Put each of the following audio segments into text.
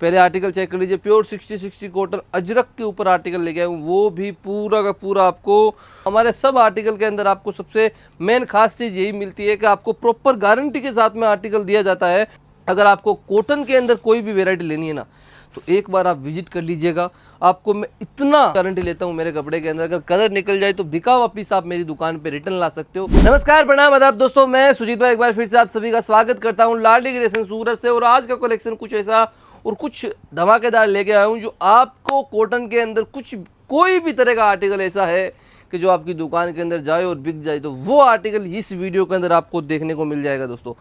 पहले article check कर लीजिए, प्योर 60 कॉटन अजरक के ऊपर आर्टिकल लेके आया हूँ, वो भी पूरा का पूरा आपको हमारे सब आर्टिकल के अंदर आपको सबसे मेन खास चीज़ यही मिलती है कि आपको प्रॉपर गारंटी के साथ में आर्टिकल दिया जाता है। अगर आपको कॉटन के अंदर कोई भी वेराइटी लेनी है ना, तो एक बार आप विजिट कर लीजिएगा। आपको मैं इतना गारंटी लेता हूं मेरे कपड़े के अंदर, अगर कलर निकल जाए तो बिका हुआ पीस आप मेरी दुकान पे रिटर्न ला सकते हो। नमस्कार, प्रणाम, आदाब दोस्तों, मैं सुजीत भाई एक बार फिर से आप सभी का स्वागत करता हूं लाडली क्रिएशन सूरत से। और आज का कलेक्शन कुछ ऐसा और कुछ धमाकेदार लेके आया हूं जो आपको कॉटन के अंदर कुछ कोई भी तरह का आर्टिकल ऐसा है कि जो आपकी दुकान के अंदर जाए और बिक जाए, तो वो आर्टिकल इस वीडियो के अंदर आपको देखने को मिल जाएगा। दोस्तों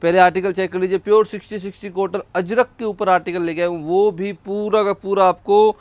पहले आर्टिकल चेक कर लीजिए, प्योर 60 कॉटन अजरक के ऊपर आर्टिकल लेके आया हूँ, वो भी पूरा का पूरा आपको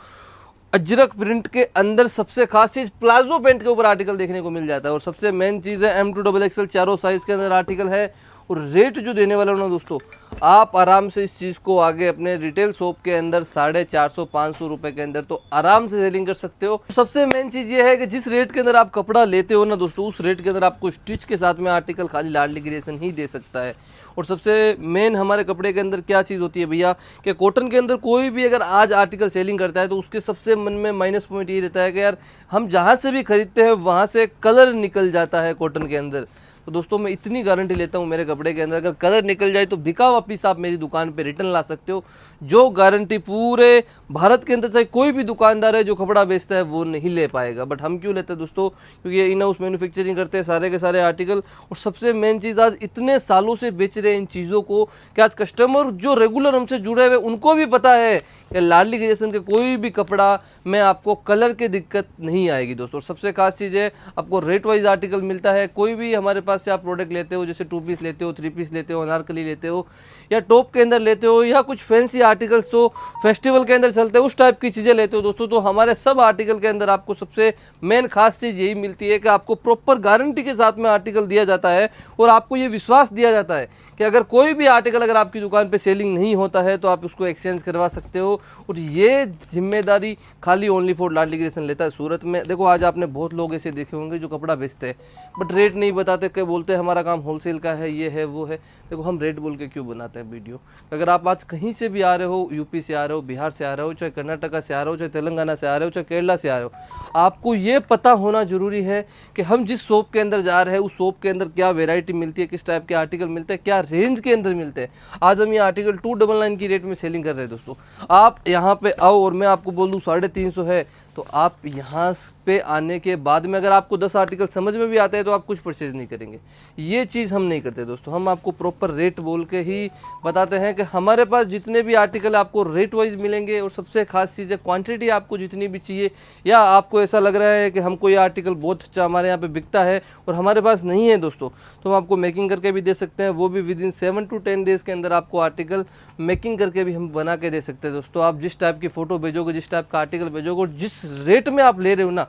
अजरक प्रिंट के अंदर। सबसे खास चीज़ प्लाजो पैंट के ऊपर आर्टिकल देखने को मिल जाता है। और सबसे मेन चीज़ है M2XXL चारों साइज़ के अंदर आर्टिकल है। और रेट जो देने वाला हूँ ना दोस्तों, आप आराम से इस चीज़ को आगे अपने रिटेल शॉप के अंदर 450-500 रुपए के अंदर तो आराम से सेलिंग कर सकते हो। सबसे मेन चीज़ ये है कि जिस रेट के अंदर आप कपड़ा लेते हो ना दोस्तों, उस रेट के अंदर आपको स्टिच के साथ में आर्टिकल खाली लाडली क्रिएशन ही दे सकता है। और सबसे मेन हमारे कपड़े के अंदर क्या चीज़ होती है भैया, कि कॉटन के अंदर कोई भी अगर आज आर्टिकल सेलिंग करता है तो उसके सबसे मन में माइनस पॉइंट ये रहता है कि यार हम जहाँ से भी खरीदते हैं वहाँ से कलर निकल जाता है कॉटन के अंदर। तो दोस्तों मैं इतनी गारंटी लेता हूँ मेरे कपड़े के अंदर, अगर कलर निकल जाए तो बिका हुआ पीस आप मेरी दुकान पे रिटर्न ला सकते हो। जो गारंटी पूरे भारत के अंदर चाहे कोई भी दुकानदार है जो कपड़ा बेचता है वो नहीं ले पाएगा। बट हम क्यों लेते हैं दोस्तों, क्योंकि ये इन हाउस मैन्युफैक्चरिंग करते हैं सारे के सारे आर्टिकल। और सबसे मेन चीज़, आज इतने सालों से बेच रहे हैं इन चीज़ों को कि आज कस्टमर जो रेगुलर हमसे जुड़े हुए उनको भी पता है कि लाडली क्रिएशन के कोई भी कपड़ा में आपको कलर की दिक्कत नहीं आएगी दोस्तों। सबसे खास चीज़ है, आपको रेट वाइज आर्टिकल मिलता है। कोई भी हमारे पास से आप प्रोडक्ट लेते हो, जैसे 2 पीस लेते हो, 3 पीस लेते हो, अनारकली लेते हो, या टॉप के अंदर लेते हो, या कुछ फैंसी आर्टिकल्स तो फेस्टिवल के अंदर चलते हैं उस टाइप की चीज़ें लेते हो दोस्तों, तो हमारे सब आर्टिकल के अंदर आपको सबसे मेन खास चीज़ यही मिलती है कि आपको प्रॉपर गारंटी के साथ में आर्टिकल दिया जाता है। और आपको ये विश्वास दिया जाता है कि अगर कोई भी आर्टिकल अगर आपकी दुकान पे सेलिंग नहीं होता है तो आप उसको एक्सचेंज करवा सकते हो। और ये जिम्मेदारी खाली ओनली फॉर लाडली क्रिएशन लेता है सूरत में। देखो आज आपने बहुत लोग ऐसे देखे होंगे जो कपड़ा बेचते हैं बट रेट नहीं बताते, कि बोलते हैं हमारा काम होलसेल का है, ये है वो है। देखो हम रेट बोल के क्यों बनाते हैं वीडियो, अगर आप आज कहीं से भी आ रहे हो, यूपी से आ रहे हो, बिहार से आ रहे हो, चाहे कर्नाटका से आ रहे हो, चाहे तेलंगाना से आ रहे हो, चाहे केरला से आ रहे हो, आपको ये पता होना जरूरी है कि हम जिस शॉप के अंदर जा रहे हैं उस शॉप के अंदर क्या वेराइटी मिलती है, किस टाइप के आर्टिकल मिलते हैं, क्या रेंज के अंदर मिलते हैं। आज हम ये आर्टिकल 299 की रेट में सेलिंग कर रहे हैं दोस्तों। आप यहाँ पे आओ और मैं आपको बोल दूँ 350 है, तो आप यहाँ पे आने के बाद में अगर आपको 10 आर्टिकल समझ में भी आते हैं तो आप कुछ परचेज नहीं करेंगे। ये चीज़ हम नहीं करते दोस्तों, हम आपको प्रॉपर रेट बोल के ही बताते हैं कि हमारे पास जितने भी आर्टिकल आपको रेट वाइज मिलेंगे। और सबसे खास चीज़ है क्वांटिटी, आपको जितनी भी चाहिए, या आपको ऐसा लग रहा है कि हमको ये आर्टिकल बहुत अच्छा हमारे यहाँ पे बिकता है और हमारे पास नहीं है दोस्तों, तो हम आपको मेकिंग करके भी दे सकते हैं, वो भी विद इन 7 to 10 डेज़ के अंदर आपको आर्टिकल मेकिंग करके भी हम बना के दे सकते हैं दोस्तों। आप जिस टाइप की फ़ोटो भेजोगे, जिस टाइप का आर्टिकल भेजोगे और जिस रेट में आप ले रहे हो ना,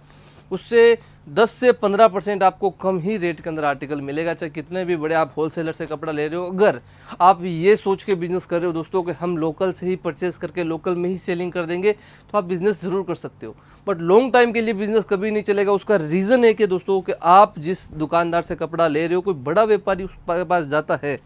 उससे 10 से 15% आपको कम ही रेट के अंदर आर्टिकल मिलेगा। चाहे कितने भी बड़े आप होलसेलर से कपड़ा ले रहे हो, अगर आप ये सोच के बिजनेस कर रहे हो दोस्तों कि हम लोकल से ही परचेस करके लोकल में ही सेलिंग कर देंगे, तो आप बिजनेस ज़रूर कर सकते हो। बट लॉन्ग टाइम के लिए बिजनेस कभी नहीं चलेगा। उसका रीज़न है कि दोस्तों कि आप जिस दुकानदार से कपड़ा ले रहे हो, कोई बड़ा व्यापारी उसके पास जाता है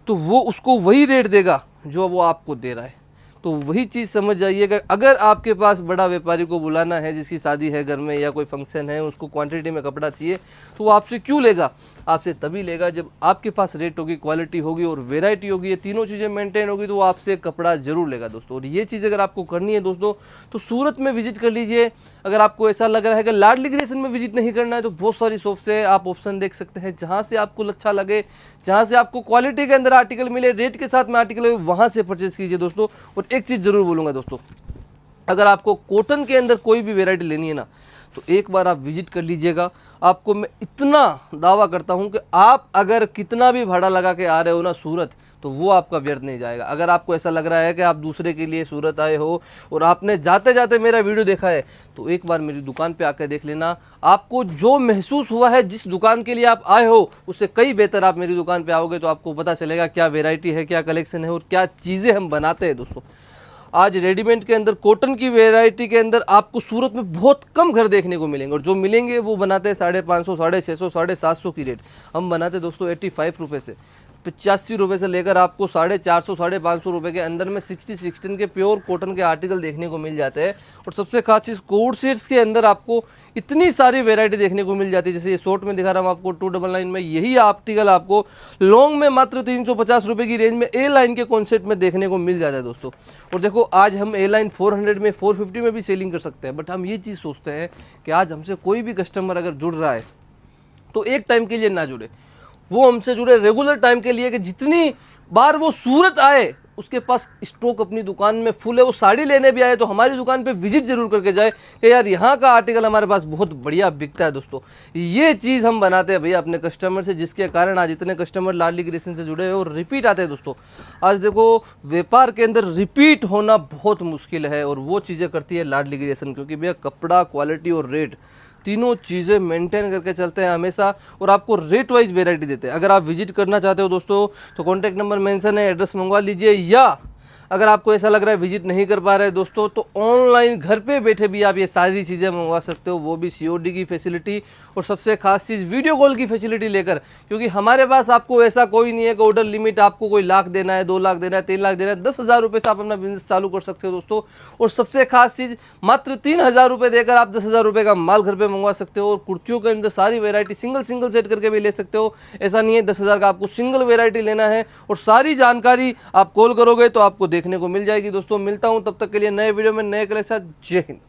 तो वो उसको वही रेट देगा जो वो आपको दे रहा है। तो वही चीज़ समझ जाइएगा, अगर आपके पास बड़ा व्यापारी को बुलाना है, जिसकी शादी है घर में या कोई फंक्शन है, उसको क्वांटिटी में कपड़ा चाहिए, तो वो आपसे क्यों लेगा, आपसे तभी लेगा जब आपके पास रेट होगी, क्वालिटी होगी और वेराइटी होगी। ये तीनों चीज़ें मेंटेन होगी तो वो आपसे कपड़ा जरूर लेगा दोस्तों। और ये चीज़ अगर आपको करनी है दोस्तों तो सूरत में विजिट कर लीजिए। अगर आपको ऐसा लग रहा है कि लाडली क्रिएशन में विजिट नहीं करना है तो बहुत सारी शॉप से आप ऑप्शन देख सकते हैं, जहाँ से आपको अच्छा लगे, जहाँ से आपको क्वालिटी के अंदर आर्टिकल मिले, रेट के साथ में आर्टिकल मिले, वहाँ से परचेज कीजिए दोस्तों। और एक चीज़ जरूर बोलूँगा दोस्तों, अगर आपको कॉटन के अंदर कोई भी वेराइटी लेनी है ना, तो एक बार आप विजिट कर लीजिएगा। आपको मैं इतना दावा करता हूं कि आप अगर कितना भी भाड़ा लगा के आ रहे हो ना सूरत, तो वो आपका व्यर्थ नहीं जाएगा। अगर आपको ऐसा लग रहा है कि आप दूसरे के लिए सूरत आए हो और आपने जाते जाते मेरा वीडियो देखा है, तो एक बार मेरी दुकान पे आकर देख लेना। आपको जो महसूस हुआ है जिस दुकान के लिए आप आए हो, उससे कई बेहतर आप मेरी दुकान पे आओगे तो आपको पता चलेगा क्या वेराइटी है, क्या कलेक्शन है और क्या चीज़ें हम बनाते हैं दोस्तों। आज रेडीमेड के अंदर कॉटन की वेराइटी के अंदर आपको सूरत में बहुत कम घर देखने को मिलेंगे, और जो मिलेंगे वो बनाते हैं 550, 650, 750 की रेट। हम बनाते दोस्तों 85 रुपये से। ₹85 से लेकर आपको 450 550 रुपये के अंदर में 60-16 के प्योर कॉटन के आर्टिकल देखने को मिल जाते हैं। और सबसे खास चीज़ कोट सेट्स के अंदर आपको इतनी सारी वैरायटी देखने को मिल जाती है। जैसे ये शॉर्ट में दिखा रहा हूँ आपको 299 में, यही आर्टिकल आपको लॉन्ग में मात्र 350 रुपये की रेंज में ए लाइन के कॉन्सेप्ट में देखने को मिल जाता है दोस्तों। और देखो आज हम ए लाइन 400 में 450 में भी सेलिंग कर सकते हैं, बट हम ये चीज़ सोचते हैं कि आज हमसे कोई भी कस्टमर अगर जुड़ रहा है तो एक टाइम के लिए ना जुड़े, वो हमसे जुड़े रेगुलर टाइम के लिए, कि जितनी बार वो सूरत आए उसके पास स्टॉक अपनी दुकान में फुल है। वो साड़ी लेने भी आए तो हमारी दुकान पे विजिट जरूर करके जाए कि यार यहाँ का आर्टिकल हमारे पास बहुत बढ़िया बिकता है। दोस्तों ये चीज़ हम बनाते हैं भैया अपने कस्टमर से, जिसके कारण आज इतने कस्टमर लाडली क्रिएशन से जुड़े हैं और रिपीट आते हैं। दोस्तों आज देखो व्यापार के अंदर रिपीट होना बहुत मुश्किल है और वो चीज़ें करती है लाडली क्रिएशन, क्योंकि भैया कपड़ा, क्वालिटी और रेट तीनों चीज़ें मेंटेन करके चलते हैं हमेशा और आपको रेट वाइज वैरायटी देते हैं। अगर आप विजिट करना चाहते हो दोस्तों तो कॉन्टैक्ट नंबर मेंशन है, एड्रेस मंगवा लीजिए, या अगर आपको ऐसा लग रहा है विजिट नहीं कर पा रहे हैं दोस्तों तो ऑनलाइन घर पे बैठे भी आप ये सारी चीज़ें मंगवा सकते हो, वो भी COD की फैसिलिटी और सबसे खास चीज़ वीडियो कॉल की फैसिलिटी लेकर, क्योंकि हमारे पास आपको ऐसा कोई नहीं है कि ऑर्डर लिमिट आपको कोई लाख देना है, 2 लाख देना है, 3 लाख देना है। 10,000 रुपये से आप अपना बिजनेस चालू कर सकते हो दोस्तों। और सबसे खास चीज़ मात्र 3,000 रुपये देकर आप 10,000 रुपये का माल घर पर मंगवा सकते हो। और कुर्तियों के अंदर सारी वेरायटी सिंगल सेट करके भी ले सकते हो। ऐसा नहीं है 10,000 का आपको सिंगल वेरायटी लेना है, और सारी जानकारी आप कॉल करोगे तो आपको देखने को मिल जाएगी। दोस्तों मिलता हूं तब तक के लिए नए वीडियो में नए कलेक्शन। जय हिंद।